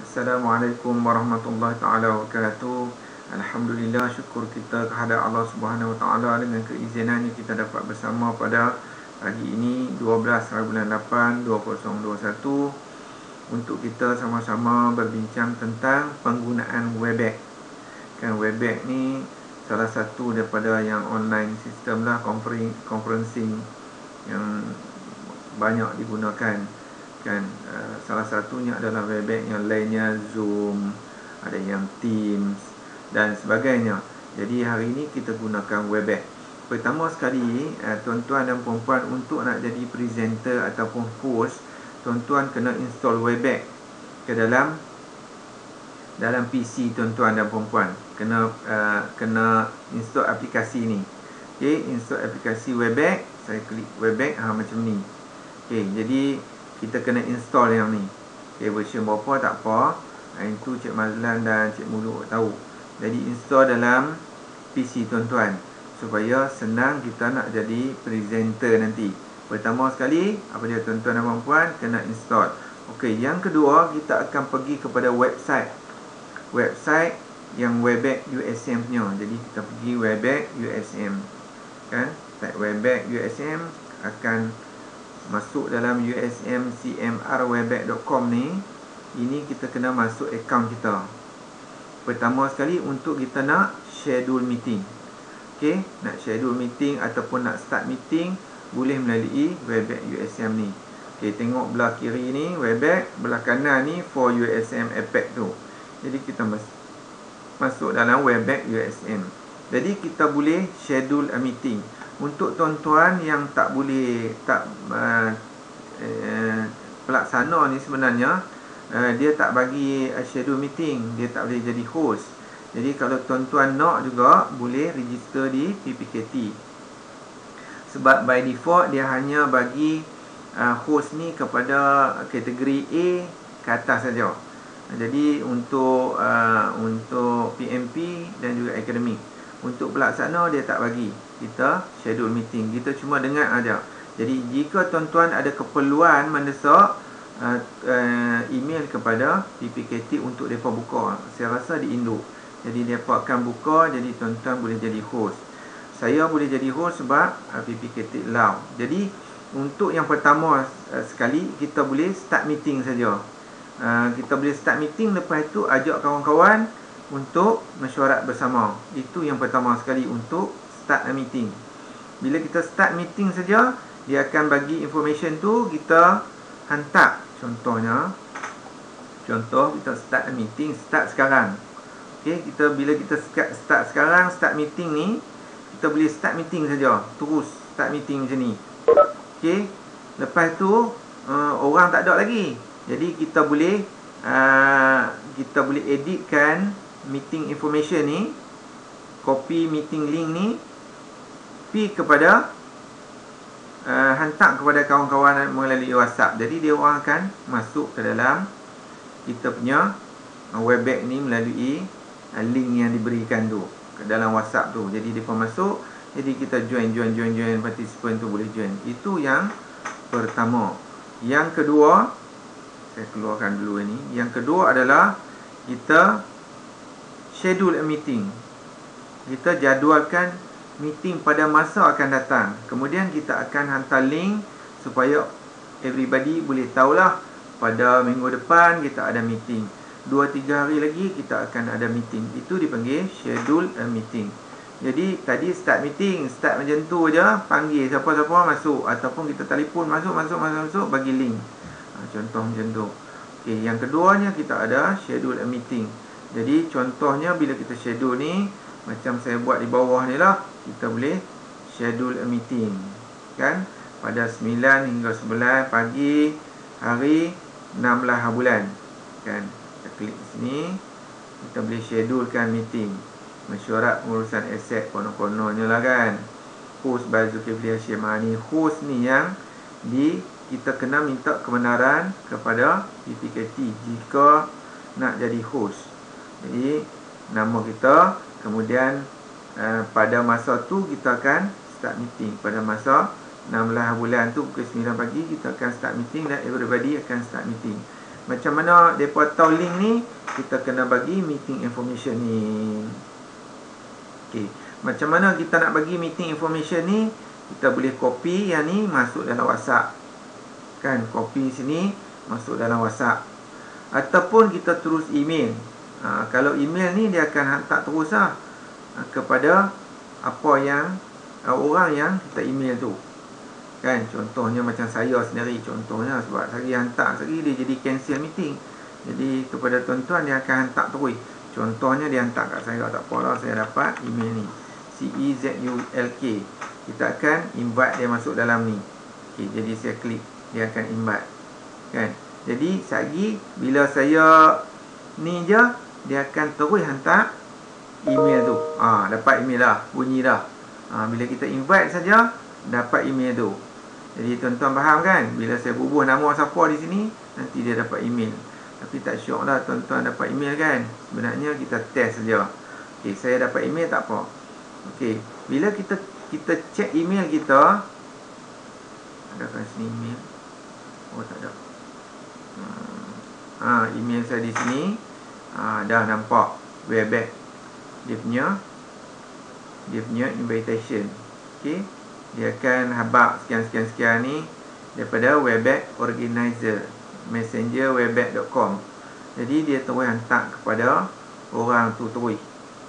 Assalamualaikum warahmatullahi taala wabarakatuh. Alhamdulillah, syukur kita kehadap Allah Subhanahu wa taala dengan keizinannya kita dapat bersama pada pagi ini 12 bulan 8 2021 untuk kita sama-sama berbincang tentang penggunaan Webex. Kan Webex ni salah satu daripada yang online system lah, conferencing yang banyak digunakan kan. Salah satunya adalah Webex, yang lainnya Zoom, ada yang Teams dan sebagainya. Jadi hari ini kita gunakan Webex. Pertama sekali, tuan-tuan dan puan-puan, untuk nak jadi presenter ataupun host, tuan-tuan kena install Webex ke dalam PC tuan-tuan dan puan-puan. Kena install aplikasi ni. Okey, install aplikasi Webex. Saya klik Webex macam ni. Okey, jadi kita kena install yang ni. Okay, version berapa tak apa. Itu Cik Mazlan dan Cik Muluk tahu. Jadi install dalam PC tuan-tuan supaya senang kita nak jadi presenter nanti. Pertama sekali, apa dia tuan-tuan dan puan-puan, kena install. Okey, yang kedua, kita akan pergi kepada website yang Webex USM punya. Jadi kita pergi Webex USM. Kan? Type Webex USM, akan masuk dalam usmcmrwebex.com ni. Ini kita kena masuk akaun kita. Pertama sekali, untuk kita nak schedule meeting. Okey, nak schedule meeting ataupun nak start meeting, boleh melalui Webex USM ni. Okey, tengok belah kiri ni Webex, belah kanan ni for USM Apex tu. Jadi kita masuk dalam Webex USM. Jadi kita boleh schedule a meeting. Untuk tuan-tuan yang tak pelaksana ni sebenarnya, dia tak bagi schedule meeting, dia tak boleh jadi host. Jadi kalau tuan-tuan nak juga, boleh register di PPKT. Sebab by default dia hanya bagi host ni kepada kategori A ke atas saja. Jadi untuk PMP dan juga akademik. Untuk pelaksana dia tak bagi kita schedule meeting, kita cuma dengar aja. Jadi jika tuan-tuan ada keperluan mendesak, email kepada PPKT untuk mereka buka. Saya rasa di Indo. Jadi mereka akan buka, jadi tuan-tuan boleh jadi host. Saya boleh jadi host sebab PPKT allow. Jadi untuk yang pertama sekali, kita boleh start meeting saja. Kita boleh start meeting, lepas itu ajak kawan-kawan untuk mesyuarat bersama. Itu yang pertama sekali, untuk start a meeting. Bila kita start meeting saja, dia akan bagi information tu, kita hantar. Contoh kita start a meeting, start sekarang. Okey, bila kita start sekarang, start meeting ni, kita boleh start meeting saja, terus start meeting macam ni. Okey, lepas tu orang tak ada lagi. Jadi kita boleh editkan meeting information ni, copy meeting link ni, pergi kepada hantar kepada kawan-kawan melalui WhatsApp. Jadi dia orang akan masuk ke dalam kita punya Webex ni melalui link yang diberikan tu ke dalam WhatsApp tu. Jadi dia pun masuk, jadi kita join participant tu boleh join. Itu yang pertama. Yang kedua, saya keluarkan dulu ini. Yang kedua adalah kita schedule a meeting. Kita jadualkan meeting pada masa akan datang. Kemudian kita akan hantar link supaya everybody boleh tahulah pada minggu depan kita ada meeting. 2-3 hari lagi kita akan ada meeting. Itu dipanggil schedule a meeting. Jadi tadi start meeting, start macam tu aja, panggil siapa-siapa masuk, ataupun kita telefon masuk, bagi link. Contoh macam tu. Okey, yang keduanya kita ada schedule a meeting. Jadi contohnya bila kita schedule ni, macam saya buat di bawah ni lah, kita boleh schedule a meeting, kan, pada 9 hingga 11 pagi hari 16 bulan, kan. Kita klik sini, kita boleh schedulekan meeting, mesyuarat pengurusan aset konon-kononnya lah, kan. Host by Zulkifli Hashim. Ni host ni yang kita kena minta kebenaran kepada PPKT jika nak jadi host. Jadi nama kita, kemudian pada masa tu kita akan start meeting. Pada masa 16 bulan tu pukul 9 pagi kita akan start meeting dan everybody akan start meeting. Macam mana mereka tahu link ni? Kita kena bagi meeting information ni. Okey, macam mana kita nak bagi meeting information ni? Kita boleh copy yang ni masuk dalam WhatsApp. Kan, copy sini masuk dalam WhatsApp. Ataupun kita terus email. Kalau email ni dia akan hantar terus kepada apa yang orang yang kita email tu. Kan, contohnya macam saya sendiri, contohnya sebab saya hantar sekali dia jadi cancel meeting. Jadi kepada tuan-tuan dia akan hantar terus. Contohnya dia hantar kat saya, tak apalah, saya dapat email ni CEZULK. Kita akan invite dia masuk dalam ni. Okey, jadi saya klik, dia akan invite. Kan? Jadi sekali bila saya ni je, dia akan terus hantar email tu. Dapat email dah, bunyi dah. Bila kita invite saja dapat email tu. Jadi tuan-tuan faham kan? Bila saya bubuh nama siapa di sini, nanti dia dapat email. Tapi tak syok lah tuan-tuan dapat email kan? Sebenarnya kita test saja. Okey, saya dapat email tak apa. Okey, bila kita cek email kita, adakah sini email? Oh, tak ada. Email saya di sini. Dah nampak Webex dia punya invitation. Okey, dia akan habaq sekian ni daripada Webex organizer messenger webex.com. Jadi dia terus hantar kepada orang tu terus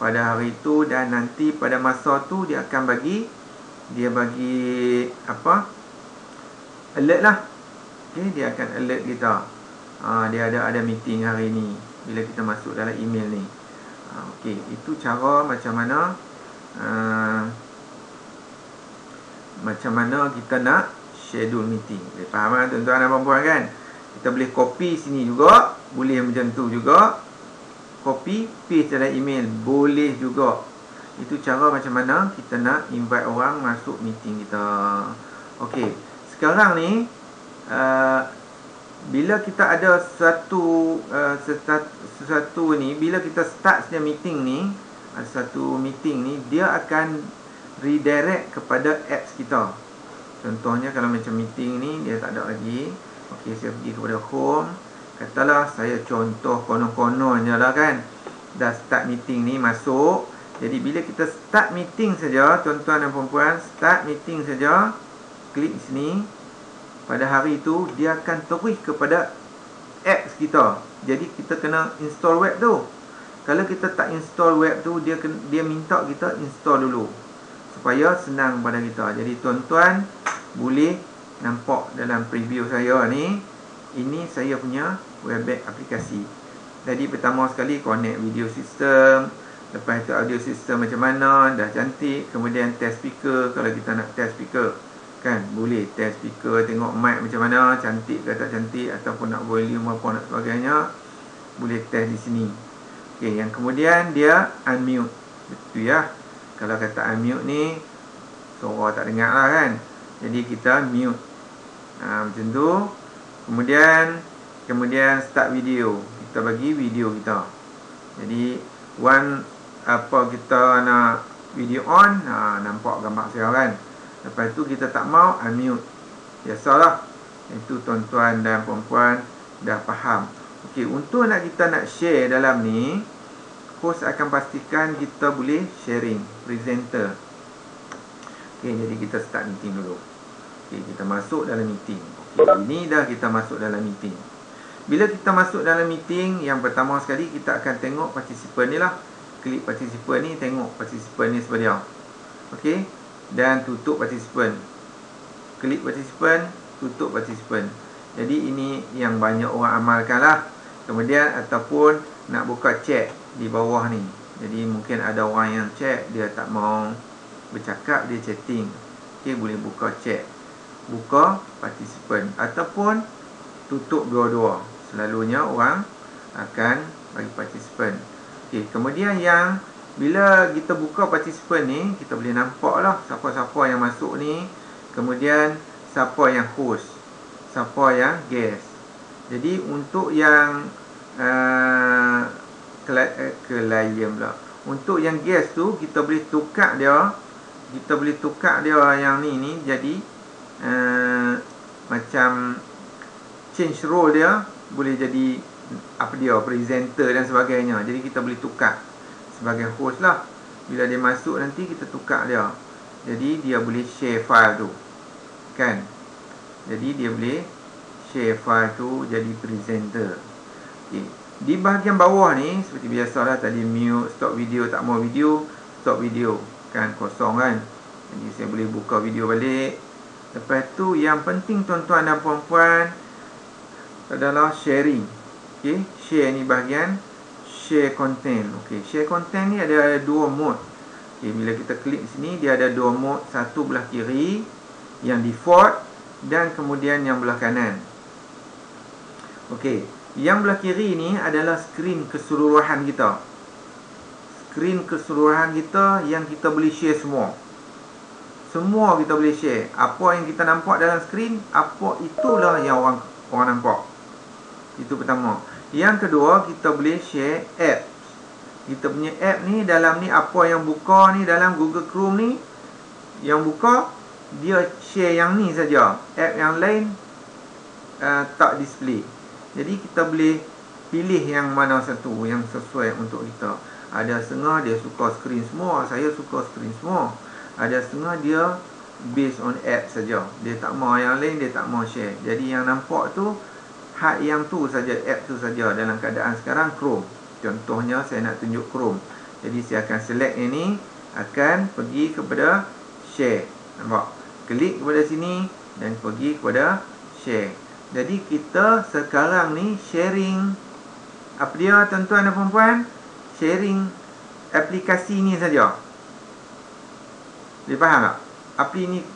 pada hari tu, dan nanti pada masa tu dia akan bagi apa, alert lah. Okey, dia akan alert kita. Dia ada meeting hari ni bila kita masuk dalam email ni. Okey, itu cara macam mana kita nak schedule meeting. Faham kan tuan-tuan dan puan-puan kan? Kita boleh copy sini juga, boleh macam tu juga. Copy paste dalam email boleh juga. Itu cara macam mana kita nak invite orang masuk meeting kita. Okey, sekarang ni bila kita ada sesuatu ni, bila kita start sedia meeting ni, ada satu meeting ni, dia akan redirect kepada apps kita. Contohnya kalau macam meeting ni dia tak ada lagi. Okey, saya pergi kepada home. Katalah saya contoh konon-kononnya lah kan, dah start meeting ni masuk. Jadi bila kita start meeting saja, tuan-tuan dan puan-puan, start meeting saja, klik sini. Pada hari itu dia akan terus kepada apps kita. Jadi kita kena install web tu. Kalau kita tak install web tu, dia minta kita install dulu supaya senang pada kita. Jadi tuan-tuan boleh nampak dalam preview saya ni, ini saya punya Webex aplikasi. Jadi pertama sekali connect video system, lepas itu audio system macam mana, dah cantik. Kemudian test speaker, kalau kita nak test speaker kan, boleh test speaker, tengok mic macam mana, cantik ke tak cantik, ataupun nak volume apa nak sebagainya, boleh test di sini. Okey, yang kemudian dia unmute. Betul ya. Kalau kata unmute ni suara tak dengar lah kan. Jadi kita mute. Macam tu. Kemudian start video. Kita bagi video kita. Jadi kita nak video on, nampak gambar saya kan. Lepas tu kita tak mau unmute. Biasalah. Itu tuan-tuan dan puan-puan dah faham. Okey, untuk kita nak share dalam ni, host akan pastikan kita boleh sharing presenter. Okey, jadi kita start meeting dulu. Okey, kita masuk dalam meeting. Okey, ini dah kita masuk dalam meeting. Bila kita masuk dalam meeting, yang pertama sekali kita akan tengok participant ni lah. Klik participant ni, tengok participant ni seperti apa. Okey, dan tutup participant. Klik participant, tutup participant. Jadi ini yang banyak orang amalkan lah. Kemudian ataupun nak buka chat di bawah ni. Jadi mungkin ada orang yang chat, dia tak mau bercakap, dia chatting. Okey, boleh buka chat, buka participant, ataupun tutup dua-dua. Selalunya orang akan bagi participant. Okey, kemudian yang bila kita buka participant ni, kita boleh nampak lah siapa-siapa yang masuk ni. Kemudian siapa yang host, siapa yang guest. Jadi untuk yang klien pula, untuk yang guest tu kita boleh tukar dia. Kita boleh tukar dia yang ni jadi macam change role dia. boleh jadi apa dia, presenter dan sebagainya. Jadi kita boleh tukar sebagai host lah. Bila dia masuk nanti kita tukar dia. Jadi dia boleh share file tu, kan? Jadi dia boleh share file tu jadi presenter. Okay. Di bahagian bawah ni seperti biasalah, tadi mute, stop video, tak mau video, stop video, kan, kosong kan. Jadi saya boleh buka video balik. Lepas tu yang penting tuan-tuan dan puan-puan adalah sharing. Okay, share ni bahagian share content. Okay, share content ni ada dua mode. Okay, bila kita klik sini dia ada dua mode, satu belah kiri yang default dan kemudian yang belah kanan. Okay, yang belah kiri ni adalah skrin keseluruhan kita. Skrin keseluruhan kita yang kita boleh share semua. Semua kita boleh share. Apa yang kita nampak dalam skrin, apa itulah yang orang nampak. Itu pertama. Yang kedua, kita boleh share apps. Kita punya app ni, dalam ni apa yang buka ni dalam Google Chrome ni, yang buka dia share yang ni saja. App yang lain tak display. Jadi kita boleh pilih yang mana satu yang sesuai untuk kita. Ada setengah dia suka skrin semua, saya suka skrin semua. Ada setengah dia based on app saja. Dia tak mau yang lain, dia tak mau share. Jadi yang nampak tu hak yang tu saja, app tu saja. Dalam keadaan sekarang Chrome. Contohnya saya nak tunjuk Chrome. Jadi saya akan select ini, akan pergi kepada share. Nampak? Klik kepada sini dan pergi kepada share. Jadi kita sekarang ni sharing apa dia tuan-tuan dan puan-puan? Sharing aplikasi ni saja. Boleh faham tak?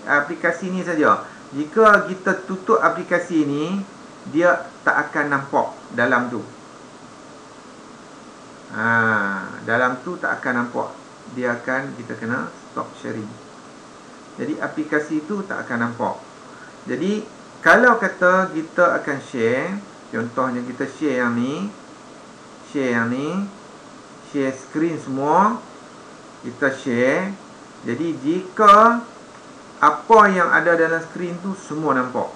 Aplikasi ni saja. Jika kita tutup aplikasi ni, dia tak akan nampak dalam tu. Dalam tu tak akan nampak. Dia akan, kita kena stop sharing. Jadi aplikasi tu tak akan nampak. Jadi kalau kata kita akan share, contohnya kita share yang ni, share screen semua, kita share. Jadi jika apa yang ada dalam skrin tu semua nampak.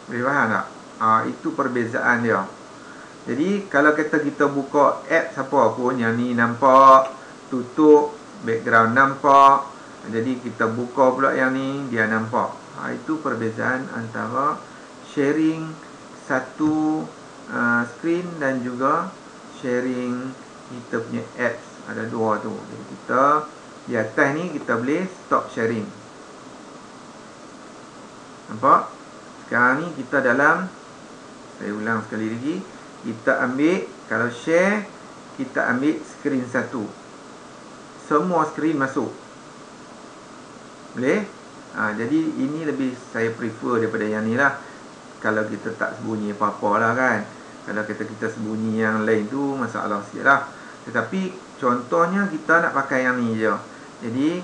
Boleh faham tak? Itu perbezaan dia. Jadi kalau kita buka app siapa pun, yang ni nampak, tutup, background nampak. Jadi kita buka pula yang ni, dia nampak. Itu perbezaan antara sharing satu skrin dan juga sharing kita punya apps. Ada dua tu. Jadi kita di atas ni kita boleh stop sharing. Nampak? Sekarang ni kita dalam, saya ulang sekali lagi, kita ambil, kalau share, kita ambil skrin satu. Semua skrin masuk. Boleh? Jadi ini lebih saya prefer daripada yang ni lah. Kalau kita tak sembunyi apa-apa lah kan. Kalau kita sembunyi yang lain tu, masalah sikit lah. Tetapi contohnya kita nak pakai yang ni je. Jadi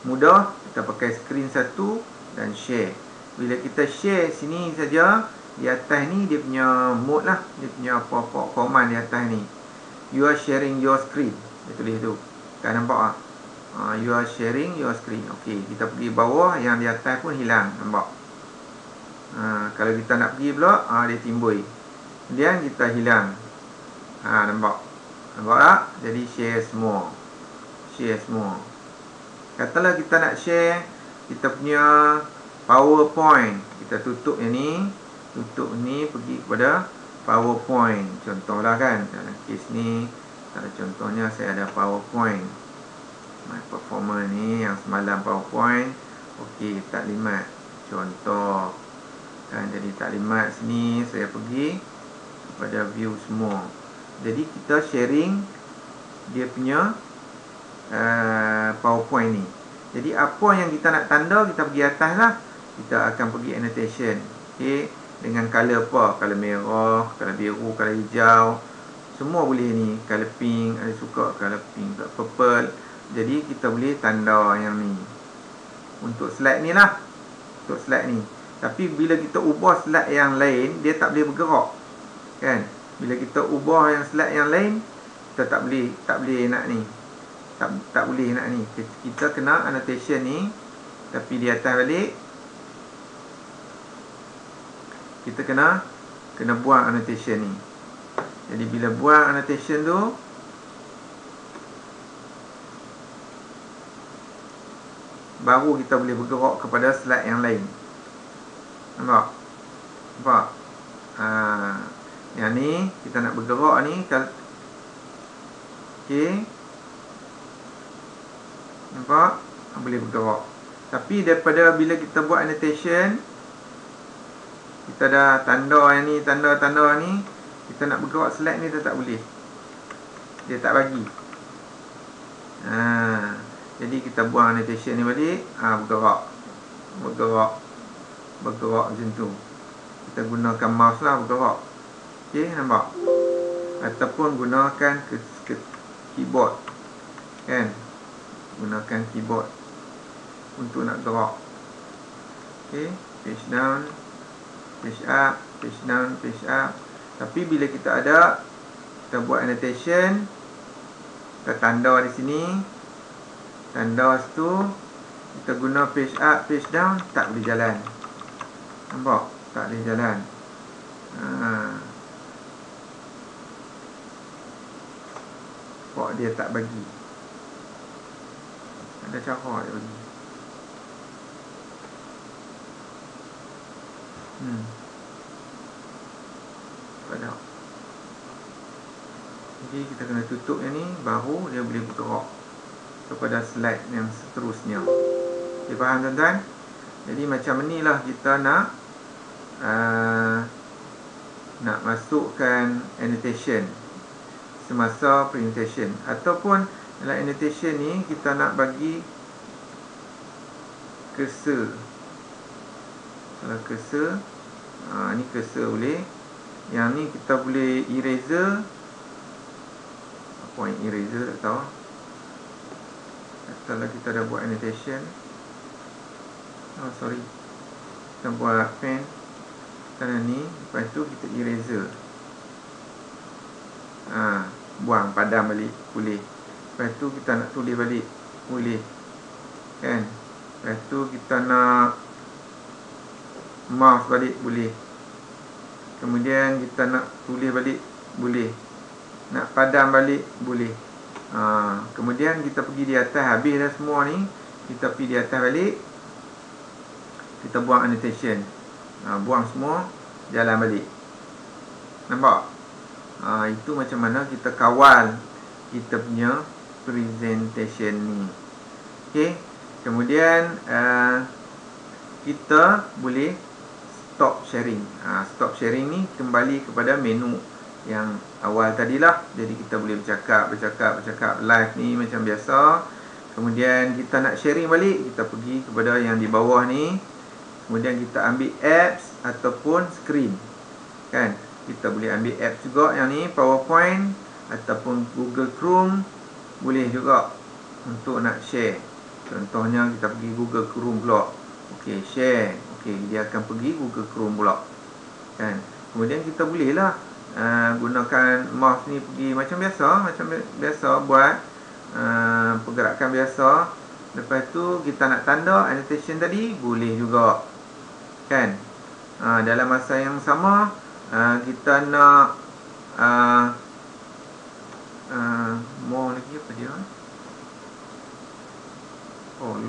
mudah, kita pakai skrin satu dan share. Bila kita share sini saja, di atas ni dia punya mode lah, dia punya apa-apa command di atas ni. You are sharing your screen. Dia tulis tu. Kan nampak tak? You are sharing your screen. Okey, kita pergi bawah, yang di atas pun hilang. Nampak? Kalau kita nak pergi pula, dia timbul. Kemudian kita hilang. Nampak? Nampak tak? Jadi share semua. Share semua. Katalah kita nak share kita punya PowerPoint. Kita tutup yang ni. Tutup ni, pergi kepada PowerPoint. Contohlah kan. Dalam kes ni, contohnya saya ada PowerPoint. My performer ni yang semalam PowerPoint. Okey, taklimat. Contoh. Dan jadi taklimat sini, saya pergi kepada view semua. Jadi kita sharing dia punya PowerPoint ni. Jadi apa yang kita nak tanda, kita pergi atas lah. Kita akan pergi annotation. Okay. Dengan color apa? Color merah, color biru, color hijau. Semua boleh ni. Color pink, ada suka color pink, purple. Jadi kita boleh tanda yang ni. Untuk slide ni lah. Untuk slide ni. Tapi bila kita ubah slide yang lain, dia tak boleh bergerak. Kan? Bila kita ubah yang slide yang lain, kita tak boleh nak ni. Tak boleh nak ni. Kita kena annotation ni. Tapi di atas balik. kita kena buang annotation ni. Jadi bila buang annotation tu, baru kita boleh bergerak kepada slide yang lain. Nampak? Yang ni kita nak bergerak ni okey. Nampak? Boleh bergerak. Tapi daripada bila kita buat annotation, kita dah tanda yang ni, tanda ni, kita nak bergerak slide ni tak boleh. Dia tak bagi. Jadi kita buang annotation ni balik, bergerak macam tu. Kita gunakan mouse lah bergerak. Okey, nampak? Ataupun gunakan keyboard. Kan? Gunakan keyboard untuk nak gerak. Okey, page down, page up, page down, page up. Tapi bila kita buat annotation, kita tanda di sini, tanda situ, kita guna page up, page down, tak boleh jalan. Nampak? Tak boleh jalan. Kok dia tak bagi. Ada cara dia bagi. Tak. Jadi kita kena tutup yang ni, baru dia boleh bergerak kepada slide yang seterusnya. Okay, faham tuan-tuan? Jadi macam inilah kita nak masukkan annotation semasa presentation. Ataupun dalam annotation ni kita nak bagi cursor. Kalau cursor, ni cursor boleh. Yang ni kita boleh eraser. Apa yang eraser tak tahu. Kalau kita dah buat annotation, kita buat pen sana ni, lepas tu kita eraser, buang, padam balik, boleh. Lepas tu kita nak tulis balik, boleh, kan? Lepas tu kita nak mouse balik, boleh. Kemudian kita nak tulis balik, boleh. Nak padam balik, boleh. Kemudian kita pergi di atas, habis dah semua ni, kita pergi di atas balik, kita buang annotation, buang semua, jalan balik. Nampak? Itu macam mana kita kawal kita punya presentation ni. Okay. Kemudian kita boleh stop sharing. Stop sharing ni kembali kepada menu yang awal tadilah. Jadi kita boleh bercakap live ni macam biasa. Kemudian kita nak sharing balik, kita pergi kepada yang di bawah ni. Kemudian kita ambil apps ataupun screen, kan? Kita boleh ambil apps juga yang ni, PowerPoint ataupun Google Chrome, boleh juga untuk nak share. Contohnya kita pergi Google Chrome pula. Okey, share. Okey, dia akan pergi Google Chrome pula, kan? Kemudian kita boleh lah gunakan mouse ni pergi macam biasa buat pergerakan biasa. Lepas tu kita nak tanda annotation tadi, boleh juga, kan? Dalam masa yang sama kita nak more lagi apa dia?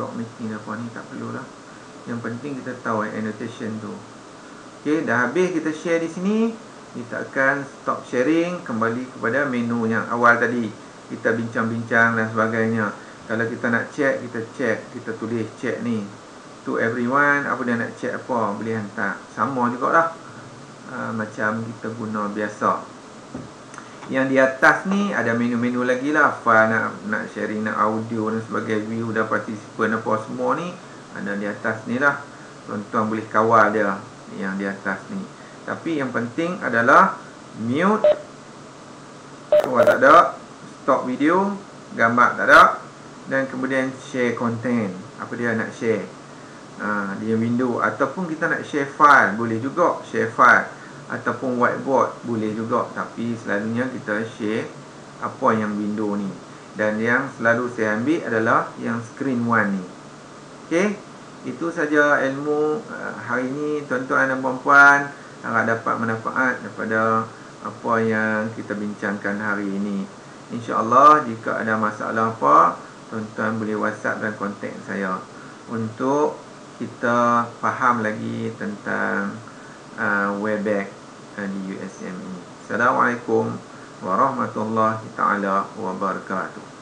Lock meeting apa ni, tak perlulah. Yang penting kita tahu annotation tu. Okey, dah habis kita share di sini. Kita akan stop sharing, kembali kepada menu yang awal tadi. Kita bincang-bincang dan sebagainya. Kalau kita nak check, kita check. Kita tulis check ni to everyone. Apa dia nak check apa, boleh hantar. Sama jugalah, macam kita guna biasa. Yang di atas ni ada menu-menu lagi lah. File nak sharing, nak audio dan sebagainya, view dan participant apa semua ni ada di atas ni lah. Tuan-tuan boleh kawal dia yang di atas ni. Tapi yang penting adalah mute, suara tak ada, stop video, gambar tak ada, dan kemudian share content. Apa dia nak share, dia window. Ataupun kita nak share file, boleh juga share file. Ataupun whiteboard, boleh juga. Tapi selalunya kita share apa yang window ni. Dan yang selalu saya ambil adalah yang screen 1 ni. Okay, itu saja ilmu hari ini tuan-tuan dan puan-puan. Harap dapat manfaat daripada apa yang kita bincangkan hari ini. InsyaAllah jika ada masalah apa, tuan-tuan boleh WhatsApp dan kontak saya untuk kita faham lagi tentang Webex di USM ini. Assalamualaikum warahmatullahi taala wabarakatuh.